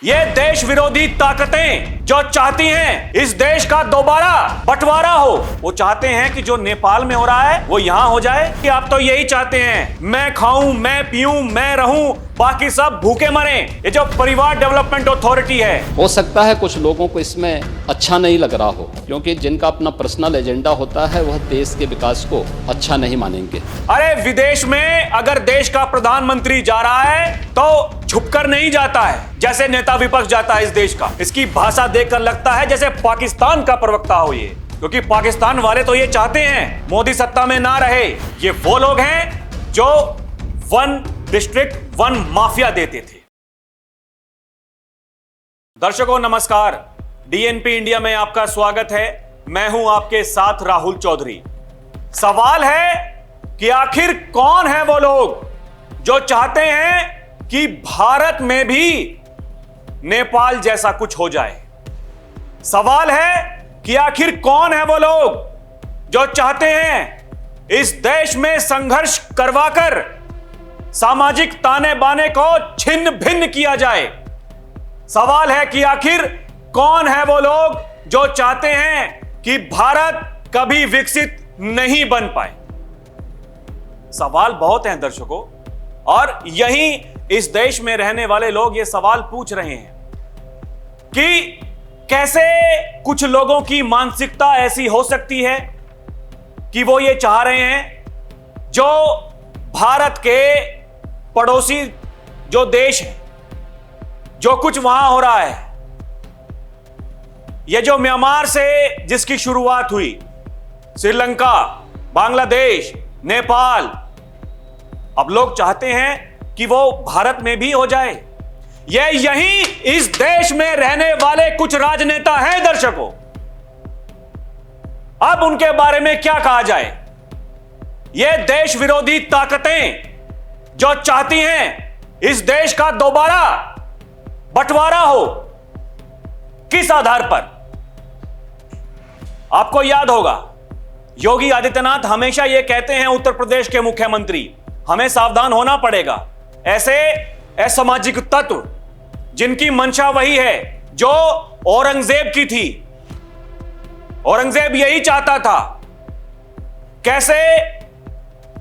ये देश विरोधी ताकतें जो चाहती हैं इस देश का दोबारा बंटवारा हो, वो चाहते हैं कि जो नेपाल में हो रहा है वो यहां हो जाए। कि आप तो यही चाहते हैं, मैं खाऊं, मैं पीऊं, मैं रहूं, बाकी सब भूखे मरें। ये जो परिवार डेवलपमेंट अथॉरिटी है, हो सकता है कुछ लोगों को इसमें अच्छा नहीं लग रहा हो, क्योंकि जिनका अपना पर्सनल एजेंडा होता है वह देश के विकास को अच्छा नहीं मानेंगे। अरे विदेश में अगर देश का प्रधानमंत्री जा रहा है तो छुपकर नहीं जाता है जैसे नेता विपक्ष जाता है इस देश का। इसकी भाषा देखकर लगता है जैसे पाकिस्तान का प्रवक्ता हो ये, क्योंकि पाकिस्तान वाले तो ये चाहते हैं मोदी सत्ता में ना रहे। ये वो लोग हैं जो वन डिस्ट्रिक्ट वन माफिया देते थे। दर्शकों नमस्कार, डीएनपी इंडिया में आपका स्वागत है। मैं हूं आपके साथ राहुल चौधरी। सवाल है कि आखिर कौन है वो लोग जो चाहते हैं कि भारत में भी नेपाल जैसा कुछ हो जाए। सवाल है कि आखिर कौन है वो लोग जो चाहते हैं इस देश में संघर्ष करवाकर सामाजिक ताने बाने को छिन्न भिन्न किया जाए। सवाल है कि आखिर कौन है वो लोग जो चाहते हैं कि भारत कभी विकसित नहीं बन पाए। सवाल बहुत हैं दर्शकों, और यही इस देश में रहने वाले लोग ये सवाल पूछ रहे हैं कि कैसे कुछ लोगों की मानसिकता ऐसी हो सकती है कि वो ये चाह रहे हैं जो भारत के पड़ोसी जो देश है, जो कुछ वहां हो रहा है, ये जो म्यांमार से जिसकी शुरुआत हुई, श्रीलंका, बांग्लादेश, नेपाल, अब लोग चाहते हैं कि वो भारत में भी हो जाए। ये यही इस देश में रहने वाले कुछ राजनेता हैं दर्शकों। अब उनके बारे में क्या कहा जाए। ये देश विरोधी ताकतें जो चाहती हैं इस देश का दोबारा बंटवारा हो, किस आधार पर। आपको याद होगा योगी आदित्यनाथ हमेशा यह कहते हैं, उत्तर प्रदेश के मुख्यमंत्री, हमें सावधान होना पड़ेगा। ऐसे असामाजिक तत्व जिनकी मंशा वही है जो औरंगजेब की थी। औरंगजेब यही चाहता था, कैसे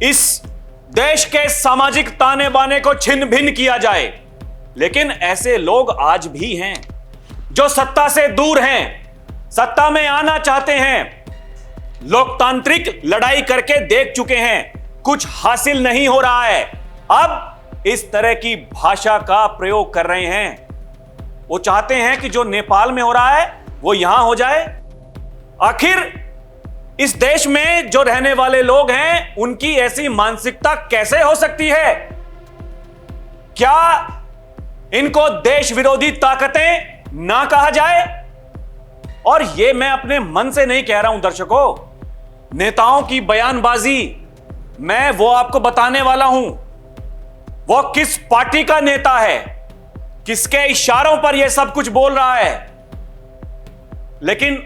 इस देश के सामाजिक ताने बाने को छिन्न भिन्न किया जाए। लेकिन ऐसे लोग आज भी हैं जो सत्ता से दूर हैं, सत्ता में आना चाहते हैं, लोकतांत्रिक लड़ाई करके देख चुके हैं, कुछ हासिल नहीं हो रहा है, अब इस तरह की भाषा का प्रयोग कर रहे हैं। वो चाहते हैं कि जो नेपाल में हो रहा है वो यहां हो जाए। आखिर इस देश में जो रहने वाले लोग हैं उनकी ऐसी मानसिकता कैसे हो सकती है। क्या इनको देश विरोधी ताकतें ना कहा जाए। और ये मैं अपने मन से नहीं कह रहा हूं दर्शकों, नेताओं की बयानबाजी मैं वो आपको बताने वाला हूं। वो किस पार्टी का नेता है, किसके इशारों पर यह सब कुछ बोल रहा है। लेकिन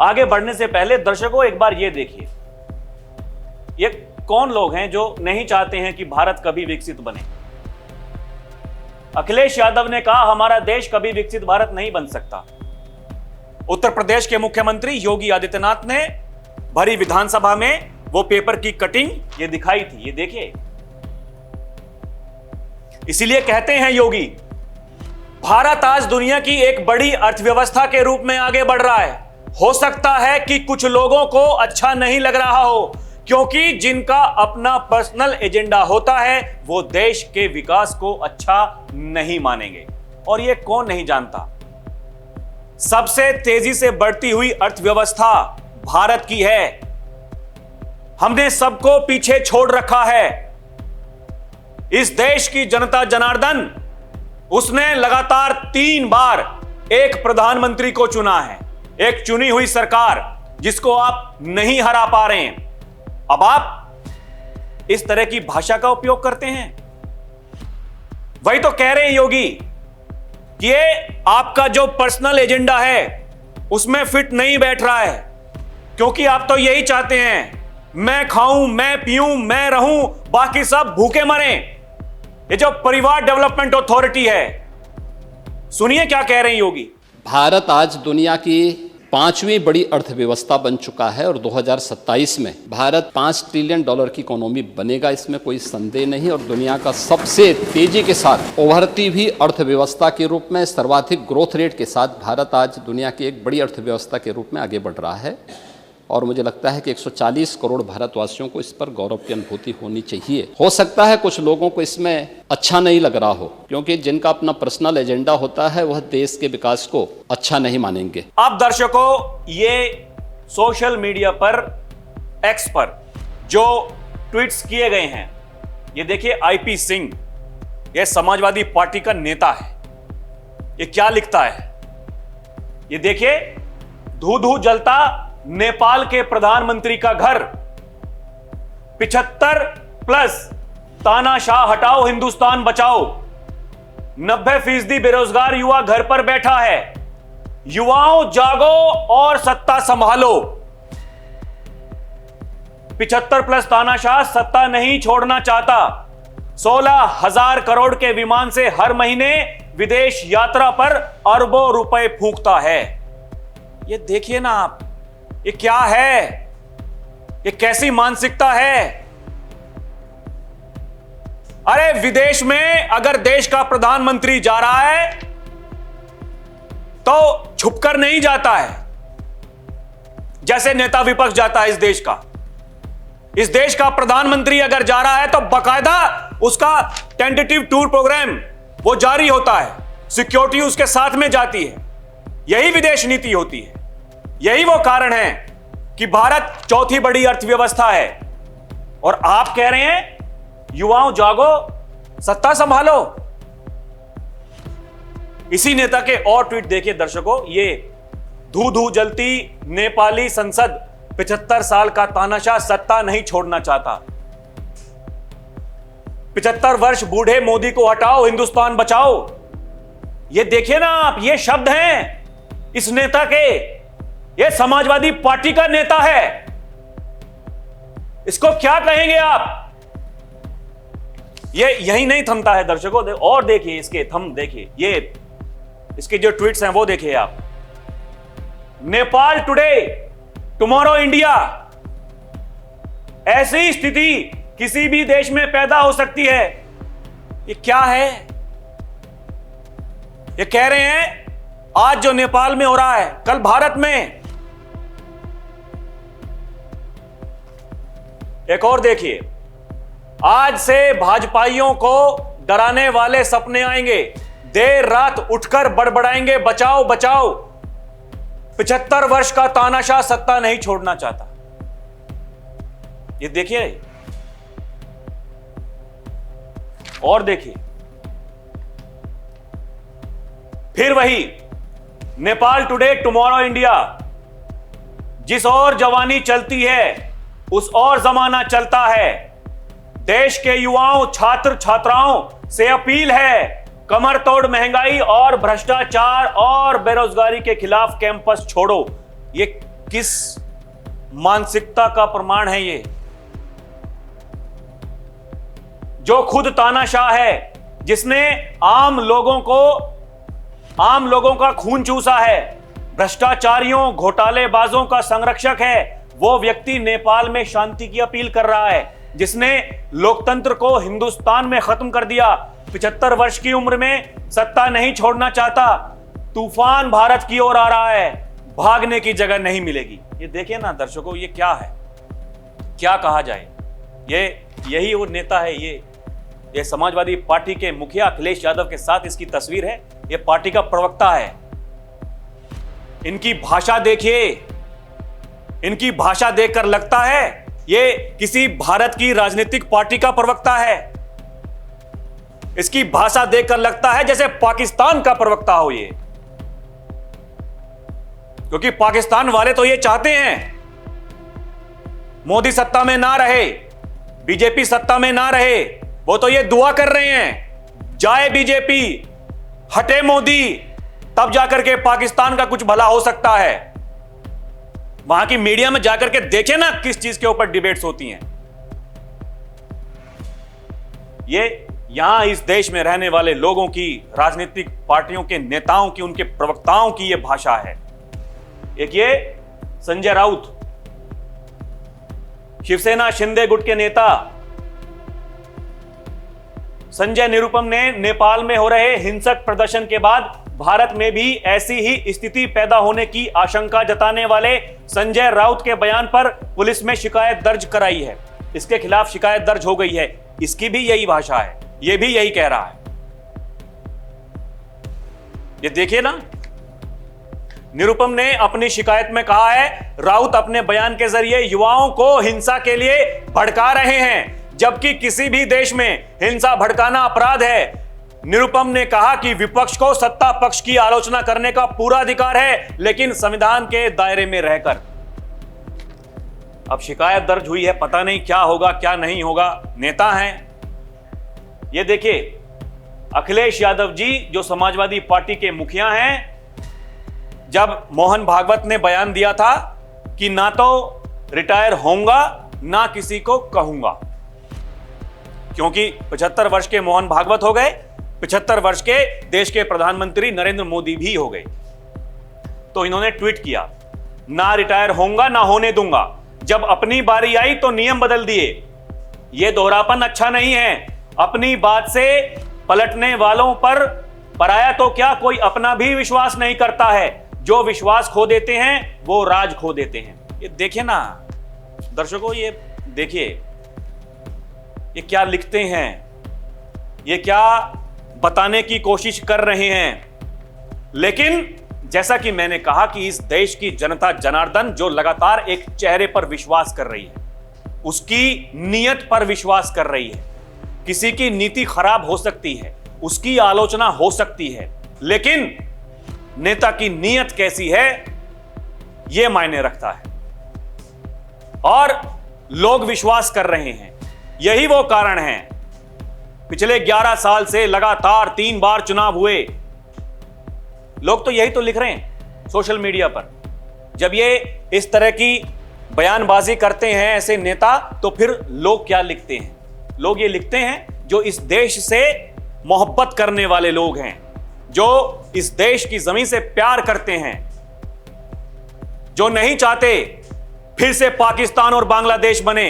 आगे बढ़ने से पहले दर्शकों एक बार यह देखिए, ये कौन लोग हैं जो नहीं चाहते हैं कि भारत कभी विकसित बने। अखिलेश यादव ने कहा हमारा देश कभी विकसित भारत नहीं बन सकता। उत्तर प्रदेश के मुख्यमंत्री योगी आदित्यनाथ ने भरी विधानसभा में वो पेपर की कटिंग ये दिखाई थी, ये देखिए। इसीलिए कहते हैं योगी, भारत आज दुनिया की एक बड़ी अर्थव्यवस्था के रूप में आगे बढ़ रहा है। हो सकता है कि कुछ लोगों को अच्छा नहीं लग रहा हो, क्योंकि जिनका अपना पर्सनल एजेंडा होता है वो देश के विकास को अच्छा नहीं मानेंगे। और ये कौन नहीं जानता, सबसे तेजी से बढ़ती हुई अर्थव्यवस्था भारत की है। हमने सबको पीछे छोड़ रखा है। इस देश की जनता जनार्दन, उसने लगातार 3 बार एक प्रधानमंत्री को चुना है, एक चुनी हुई सरकार जिसको आप नहीं हरा पा रहे हैं। अब आप इस तरह की भाषा का उपयोग करते हैं। वही तो कह रहे हैं योगी कि ये आपका जो पर्सनल एजेंडा है उसमें फिट नहीं बैठ रहा है, क्योंकि आप तो यही चाहते हैं, मैं खाऊं, मैं पीऊं, मैं रहूं, बाकी सब भूखे मरें। ये जो परिवार डेवलपमेंट अथॉरिटी है, सुनिए क्या कह रहे हैं योगी। भारत आज दुनिया की 5वीं बड़ी अर्थव्यवस्था बन चुका है और 2027 में भारत $5 ट्रिलियन की इकोनॉमी बनेगा, इसमें कोई संदेह नहीं। और दुनिया का सबसे तेजी के साथ उभरती हुई अर्थव्यवस्था के रूप में सर्वाधिक ग्रोथ रेट के साथ भारत आज दुनिया की एक बड़ी अर्थव्यवस्था के रूप में आगे बढ़ रहा है। और मुझे लगता है कि 140 करोड़ भारतवासियों को इस पर गौरव की अनुभूति होनी चाहिए। हो सकता है कुछ लोगों को इसमें अच्छा नहीं लग रहा हो, क्योंकि जिनका अपना पर्सनल एजेंडा होता है वह देश के विकास को अच्छा नहीं मानेंगे। अब दर्शकों, ये सोशल मीडिया पर, एक्स पर जो ट्वीट्स किए गए हैं, ये देखिए IP सिंह, ये समाजवादी पार्टी का नेता है, ये क्या लिखता है, ये देखिए, धू धू जलता नेपाल के प्रधानमंत्री का घर, 75+ तानाशाह हटाओ हिंदुस्तान बचाओ, 90% बेरोजगार युवा घर पर बैठा है, युवाओं जागो और सत्ता संभालो, 75+ तानाशाह सत्ता नहीं छोड़ना चाहता, 16,000 करोड़ के विमान से हर महीने विदेश यात्रा पर अरबों रुपए फूंकता है। ये देखिए ना आप, ये क्या है, ये कैसी मानसिकता है। अरे विदेश में अगर देश का प्रधानमंत्री जा रहा है तो छुपकर नहीं जाता है, जैसे नेता विपक्ष जाता है इस देश का। इस देश का प्रधानमंत्री अगर जा रहा है तो बाकायदा उसका टेंटेटिव टूर प्रोग्राम वो जारी होता है, सिक्योरिटी उसके साथ में जाती है। यही विदेश नीति होती है। यही वो कारण है कि भारत चौथी बड़ी अर्थव्यवस्था है। और आप कह रहे हैं युवाओं जागो, सत्ता संभालो। इसी नेता के और ट्वीट देखिए दर्शकों, ये धू धू जलती नेपाली संसद, 75 साल का तानाशाह सत्ता नहीं छोड़ना चाहता, 75 वर्ष बूढ़े मोदी को हटाओ हिंदुस्तान बचाओ। ये देखिए ना आप, ये शब्द हैं इस नेता के। ये समाजवादी पार्टी का नेता है, इसको क्या कहेंगे आप। ये यही नहीं थमता है दर्शकों, और देखिए इसके थम, देखिए ये इसके जो ट्वीट्स हैं वो देखिए आप। नेपाल टुडे टुमारो इंडिया, ऐसी स्थिति किसी भी देश में पैदा हो सकती है। ये क्या है, ये कह रहे हैं आज जो नेपाल में हो रहा है कल भारत में। एक और देखिए, आज से भाजपाइयों को डराने वाले सपने आएंगे, देर रात उठकर बड़बड़ाएंगे बचाओ बचाओ। 75 वर्ष का तानाशाह सत्ता नहीं छोड़ना चाहता। ये देखिए, और देखिए फिर वही नेपाल टुडे टुमारो इंडिया, जिस और जवानी चलती है उस और जमाना चलता है। देश के युवाओं छात्र छात्राओं से अपील है, कमर तोड़ महंगाई और भ्रष्टाचार और बेरोजगारी के खिलाफ कैंपस छोड़ो। ये किस मानसिकता का प्रमाण है ये, जो खुद तानाशाह है, जिसने आम लोगों का खून चूसा है, भ्रष्टाचारियों घोटालेबाजों का संरक्षक है, वो व्यक्ति नेपाल में शांति की अपील कर रहा है, जिसने लोकतंत्र को हिंदुस्तान में खत्म कर दिया। 75 वर्ष की उम्र में सत्ता नहीं छोड़ना चाहता। तूफान भारत की ओर आ रहा है, भागने की जगह नहीं मिलेगी। ये देखिए ना दर्शकों, ये क्या है, क्या कहा जाए। यही वो नेता है। ये समाजवादी पार्टी के मुखिया अखिलेश यादव के साथ इसकी तस्वीर है। ये पार्टी का प्रवक्ता है। इनकी भाषा देखिए, इनकी भाषा देखकर लगता है ये किसी भारत की राजनीतिक पार्टी का प्रवक्ता है। इसकी भाषा देखकर लगता है जैसे पाकिस्तान का प्रवक्ता हो ये, क्योंकि पाकिस्तान वाले तो ये चाहते हैं मोदी सत्ता में ना रहे, बीजेपी सत्ता में ना रहे। वो तो ये दुआ कर रहे हैं जाए बीजेपी, हटे मोदी, तब जाकर के पाकिस्तान का कुछ भला हो सकता है। वहां की मीडिया में जाकर के देखें ना किस चीज के ऊपर डिबेट्स होती हैं। यहां इस देश में रहने वाले लोगों की, राजनीतिक पार्टियों के नेताओं की, उनके प्रवक्ताओं की यह भाषा है। एक ये संजय राउत, शिवसेना शिंदे गुट के नेता संजय निरुपम ने नेपाल में हो रहे हिंसक प्रदर्शन के बाद भारत में भी ऐसी ही स्थिति पैदा होने की आशंका जताने वाले संजय राउत के बयान पर पुलिस में शिकायत दर्ज कराई है। इसके खिलाफ शिकायत दर्ज हो गई है। इसकी भी यही भाषा है, यह भी यही कह रहा है। ये देखिए ना, निरुपम ने अपनी शिकायत में कहा है राउत अपने बयान के जरिए युवाओं को हिंसा के लिए भड़का रहे हैं, जबकि किसी भी देश में हिंसा भड़काना अपराध है। निरुपम ने कहा कि विपक्ष को सत्ता पक्ष की आलोचना करने का पूरा अधिकार है, लेकिन संविधान के दायरे में रहकर। अब शिकायत दर्ज हुई है, पता नहीं क्या होगा क्या नहीं होगा। नेता हैं ये, देखिए अखिलेश यादव जी जो समाजवादी पार्टी के मुखिया हैं, जब मोहन भागवत ने बयान दिया था कि ना तो रिटायर होऊंगा ना किसी को कहूंगा, क्योंकि 75 वर्ष के मोहन भागवत हो गए, 75 वर्ष के देश के प्रधानमंत्री नरेंद्र मोदी भी हो गए। तो इन्होंने ट्वीट किया, ना रिटायर होऊंगा ना होने दूंगा। जब अपनी बारी आई तो नियम बदल दिए। यह दोहरापन अच्छा नहीं है। अपनी बात से पलटने वालों पर पराया तो क्या, कोई अपना भी विश्वास नहीं करता है। जो विश्वास खो देते हैं वो राज खो देते हैं। ये देखिए ना दर्शकों, ये देखिए ये क्या लिखते हैं, ये क्या बताने की कोशिश कर रहे हैं। लेकिन जैसा कि मैंने कहा कि इस देश की जनता जनार्दन जो लगातार एक चेहरे पर विश्वास कर रही है, उसकी नीयत पर विश्वास कर रही है। किसी की नीति खराब हो सकती है, उसकी आलोचना हो सकती है, लेकिन नेता की नीयत कैसी है यह मायने रखता है। और लोग विश्वास कर रहे हैं। यही वो कारण है, पिछले 11 साल से लगातार 3 बार चुनाव हुए। लोग तो यही तो लिख रहे हैं सोशल मीडिया पर। जब ये इस तरह की बयानबाजी करते हैं ऐसे नेता, तो फिर लोग क्या लिखते हैं? लोग ये लिखते हैं जो इस देश से मोहब्बत करने वाले लोग हैं, जो इस देश की जमीन से प्यार करते हैं, जो नहीं चाहते फिर से पाकिस्तान और बांग्लादेश बने।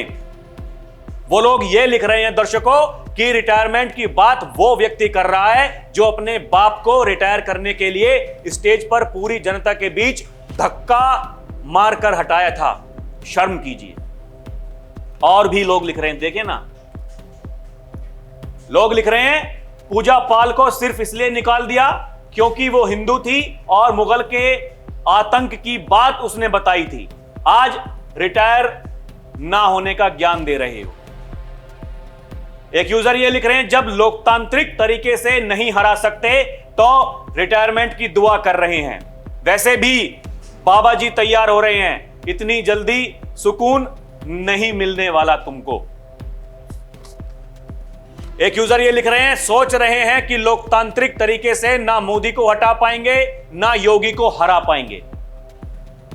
वो लोग ये लिख रहे हैं दर्शकों कि रिटायरमेंट की बात वो व्यक्ति कर रहा है जो अपने बाप को रिटायर करने के लिए स्टेज पर पूरी जनता के बीच धक्का मारकर हटाया था। शर्म कीजिए। और भी लोग लिख रहे हैं, देखिए ना, लोग लिख रहे हैं पूजा पाल को सिर्फ इसलिए निकाल दिया क्योंकि वो हिंदू थी और मुगल के आतंक की बात उसने बताई थी। आज रिटायर ना होने का ज्ञान दे रहे हो। एक यूजर ये लिख रहे हैं जब लोकतांत्रिक तरीके से नहीं हरा सकते तो रिटायरमेंट की दुआ कर रहे हैं। वैसे भी बाबा जी तैयार हो रहे हैं, इतनी जल्दी सुकून नहीं मिलने वाला तुमको। एक यूजर ये लिख रहे हैं सोच रहे हैं कि लोकतांत्रिक तरीके से ना मोदी को हटा पाएंगे ना योगी को हरा पाएंगे।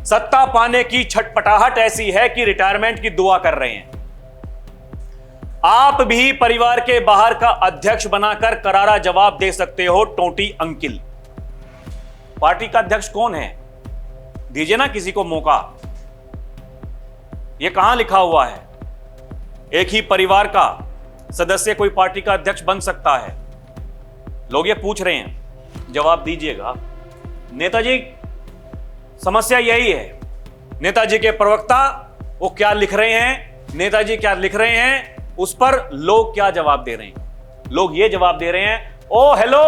सत्ता पाने की छटपटाहट ऐसी है कि रिटायरमेंट की दुआ कर रहे हैं। आप भी परिवार के बाहर का अध्यक्ष बनाकर करारा जवाब दे सकते हो, टोटी अंकिल। पार्टी का अध्यक्ष कौन है? दीजिए ना किसी को मौका। यह कहां लिखा हुआ है? एक ही परिवार का सदस्य कोई पार्टी का अध्यक्ष बन सकता है? लोग ये पूछ रहे हैं, जवाब दीजिएगा। नेताजी, समस्या यही है। नेताजी के प्रवक्ता वो क्या लिख रहे हैं, नेताजी क्या लिख रहे हैं, उस पर लोग क्या जवाब दे रहे हैं? लोग ये जवाब दे रहे हैं, ओ हेलो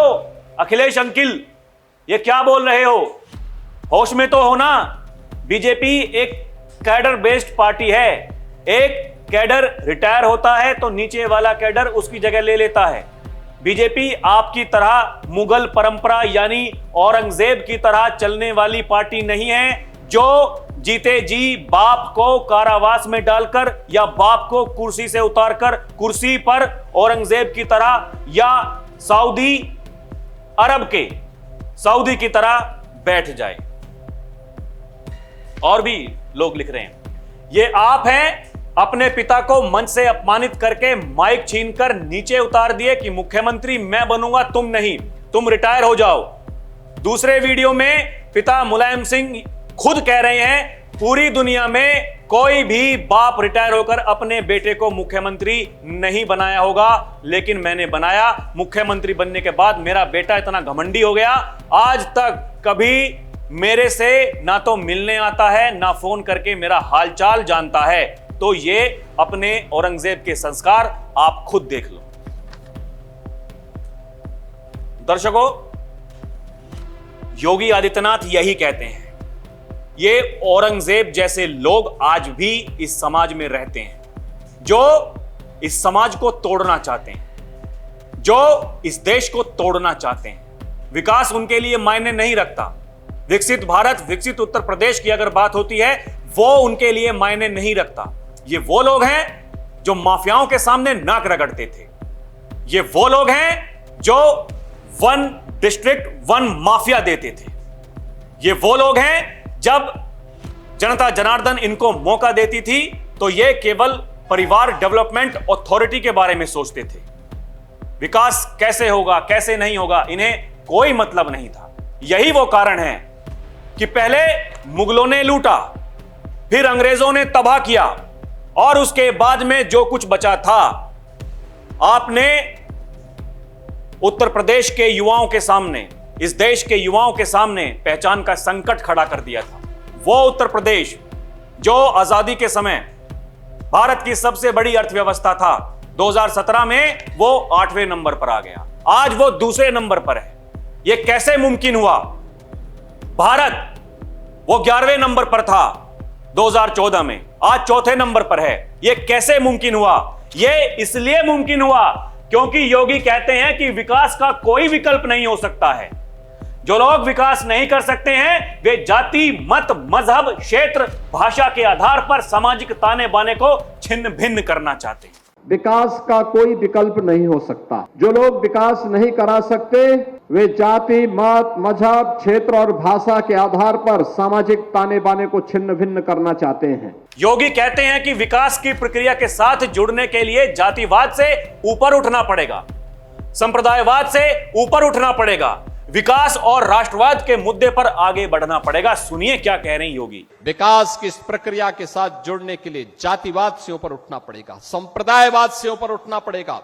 अखिलेश अंकिल, ये क्या बोल रहे हो? होश में तो हो ना। बीजेपी एक कैडर बेस्ड पार्टी है। एक कैडर रिटायर होता है तो नीचे वाला कैडर उसकी जगह ले लेता है। बीजेपी आपकी तरह मुगल परंपरा यानी औरंगजेब की तरह चलने वाली पार्टी नहीं है जो जीते जी बाप को कारावास में डालकर या बाप को कुर्सी से उतारकर कुर्सी पर औरंगजेब की तरह या सऊदी अरब के सऊदी की तरह बैठ जाए। और भी लोग लिख रहे हैं, ये आप हैं अपने पिता को मंच से अपमानित करके माइक छीनकर नीचे उतार दिए कि मुख्यमंत्री मैं बनूंगा, तुम नहीं, तुम रिटायर हो जाओ। दूसरे वीडियो में पिता मुलायम सिंह खुद कह रहे हैं पूरी दुनिया में कोई भी बाप रिटायर होकर अपने बेटे को मुख्यमंत्री नहीं बनाया होगा, लेकिन मैंने बनाया। मुख्यमंत्री बनने के बाद मेरा बेटा इतना घमंडी हो गया, आज तक कभी मेरे से ना तो मिलने आता है ना फोन करके मेरा हालचाल जानता है। तो ये अपने औरंगजेब के संस्कार आप खुद देख लो। दर्शकों, योगी आदित्यनाथ यही कहते हैं, ये औरंगजेब जैसे लोग आज भी इस समाज में रहते हैं, जो इस समाज को तोड़ना चाहते हैं, जो इस देश को तोड़ना चाहते हैं। विकास उनके लिए मायने नहीं रखता। विकसित भारत, विकसित उत्तर प्रदेश की अगर बात होती है, वो उनके लिए मायने नहीं रखता। ये वो लोग हैं जो माफियाओं के सामने नाक रगड़ते थे। ये वो लोग हैं जो वन डिस्ट्रिक्ट वन माफिया देते थे। ये वो लोग हैं जब जनता जनार्दन इनको मौका देती थी तो ये केवल परिवार डेवलपमेंट अथॉरिटी के बारे में सोचते थे। विकास कैसे होगा, कैसे नहीं होगा, इन्हें कोई मतलब नहीं था। यही वो कारण है कि पहले मुगलों ने लूटा, फिर अंग्रेजों ने तबाह किया, और उसके बाद में जो कुछ बचा था, आपने उत्तर प्रदेश के युवाओं के सामने, इस देश के युवाओं के सामने पहचान का संकट खड़ा कर दिया था। वो उत्तर प्रदेश जो आजादी के समय भारत की सबसे बड़ी अर्थव्यवस्था था, 2017 में वो 8वें नंबर पर आ गया, आज वो दूसरे नंबर पर है। ये कैसे मुमकिन हुआ? भारत वो 11वें नंबर पर था 2014 में, आज चौथे नंबर पर है। ये कैसे मुमकिन हुआ? ये इसलिए मुमकिन हुआ क्योंकि योगी कहते हैं कि विकास का कोई विकल्प नहीं हो सकता है। जो लोग विकास नहीं कर सकते हैं वे जाति, मत, मजहब, क्षेत्र, भाषा के आधार पर सामाजिक ताने बाने को छिन्न भिन्न करना चाहते हैं। विकास का कोई विकल्प नहीं हो सकता। जो लोग विकास नहीं करा सकते वे जाति, मत, मजहब, क्षेत्र और भाषा के आधार पर सामाजिक ताने बाने को छिन्न भिन्न करना चाहते हैं। योगी कहते हैं कि विकास की प्रक्रिया के साथ जुड़ने के लिए जातिवाद से ऊपर उठना पड़ेगा, संप्रदायवाद से ऊपर उठना पड़ेगा, विकास और राष्ट्रवाद के मुद्दे पर आगे बढ़ना पड़ेगा। सुनिए क्या कह रहे हैं योगी। विकास की इस प्रक्रिया के साथ जुड़ने के लिए जातिवाद से ऊपर उठना पड़ेगा, संप्रदायवाद से ऊपर उठना पड़ेगा,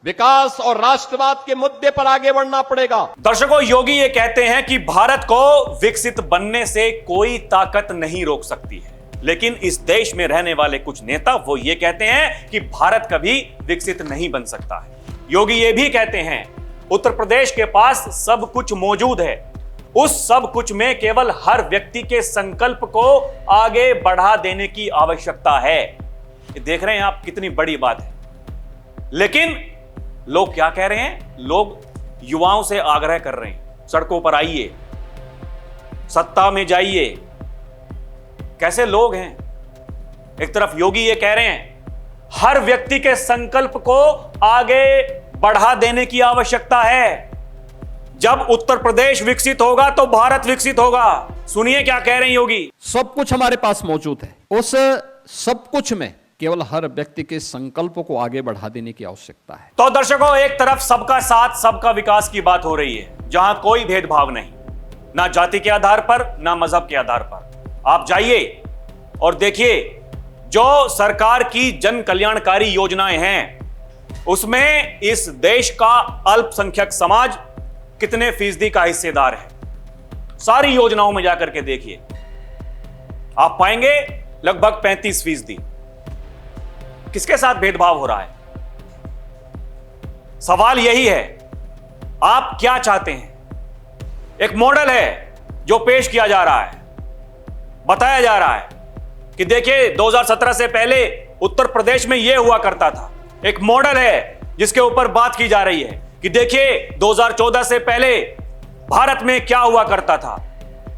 विकास और राष्ट्रवाद के मुद्दे पर आगे बढ़ना पड़ेगा। दर्शकों, योगी ये कहते हैं कि भारत को विकसित बनने से कोई ताकत नहीं रोक सकती है, लेकिन इस देश में रहने वाले कुछ नेता वो ये कहते हैं कि भारत कभी विकसित नहीं बन सकता है। योगी ये भी कहते हैं उत्तर प्रदेश के पास सब कुछ मौजूद है, उस सब कुछ में केवल हर व्यक्ति के संकल्प को आगे बढ़ा देने की आवश्यकता है। ये देख रहे हैं आप कितनी बड़ी बात है। लेकिन लोग क्या कह रहे हैं? लोग युवाओं से आग्रह कर रहे हैं, सड़कों पर आइए, सत्ता में जाइए। कैसे लोग हैं? एक तरफ योगी ये कह रहे हैं हर व्यक्ति के संकल्प को आगे बढ़ा देने की आवश्यकता है। जब उत्तर प्रदेश विकसित होगा तो भारत विकसित होगा। सुनिए क्या कह रहे हैं योगी। सब कुछ हमारे पास मौजूद है, उस सब कुछ में केवल हर व्यक्ति के संकल्पों को आगे बढ़ा देने की आवश्यकता है। तो दर्शकों, एक तरफ सबका साथ, सबका विकास की बात हो रही है, जहां कोई भेदभाव नहीं, ना जाति के आधार पर, ना मजहब के आधार पर। आप जाइए और देखिए जो सरकार की जन कल्याणकारी योजनाएं हैं उसमें इस देश का अल्पसंख्यक समाज कितने फीसदी का हिस्सेदार है। सारी योजनाओं में जाकर के देखिए, आप पाएंगे लगभग 35%। किसके साथ भेदभाव हो रहा है? सवाल यही है, आप क्या चाहते हैं? एक मॉडल है जो पेश किया जा रहा है, बताया जा रहा है कि देखिए 2017 से पहले उत्तर प्रदेश में यह हुआ करता था। एक मॉडल है जिसके ऊपर बात की जा रही है कि देखिए 2014 से पहले भारत में क्या हुआ करता था,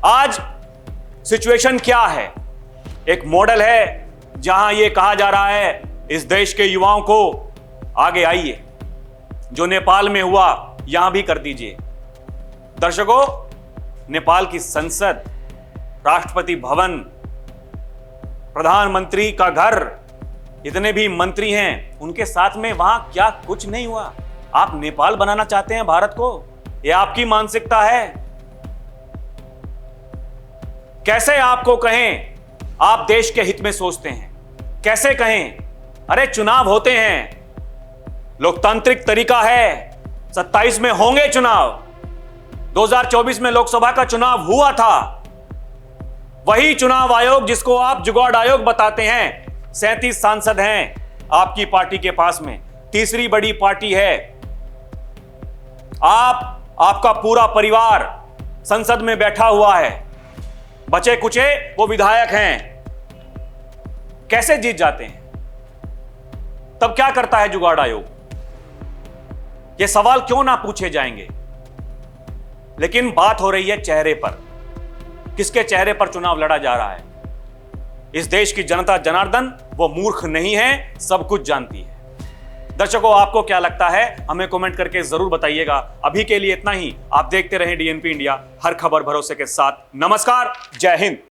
आज सिचुएशन क्या है। एक मॉडल है जहां यह कहा जा रहा है इस देश के युवाओं को आगे आइए, जो नेपाल में हुआ यहां भी कर दीजिए। दर्शकों, नेपाल की संसद, राष्ट्रपति भवन, प्रधानमंत्री का घर, इतने भी मंत्री हैं, उनके साथ में वहां क्या कुछ नहीं हुआ। आप नेपाल बनाना चाहते हैं भारत को? यह आपकी मानसिकता है? कैसे आपको कहें आप देश के हित में सोचते हैं? कैसे कहें? अरे चुनाव होते हैं, लोकतांत्रिक तरीका है, 27 में होंगे चुनाव। 2024 में लोकसभा का चुनाव हुआ था। वही चुनाव आयोग जिसको आप जुगाड़ आयोग बताते हैं, 37 सांसद हैं आपकी पार्टी के पास में, तीसरी बड़ी पार्टी है। आपका पूरा परिवार संसद में बैठा हुआ है, बचे कुचे वो विधायक हैं। कैसे जीत जाते हैं? तब क्या करता है जुगाड़ आयोग? ये सवाल क्यों ना पूछे जाएंगे? लेकिन बात हो रही है चेहरे पर। किसके चेहरे पर चुनाव लड़ा जा रहा है? इस देश की जनता जनार्दन वो मूर्ख नहीं है, सब कुछ जानती है। दर्शकों, आपको क्या लगता है? हमें कमेंट करके जरूर बताइएगा। अभी के लिए इतना ही। आप देखते रहें डीएनपी इंडिया, हर खबर भरोसे के साथ। नमस्कार, जय हिंद।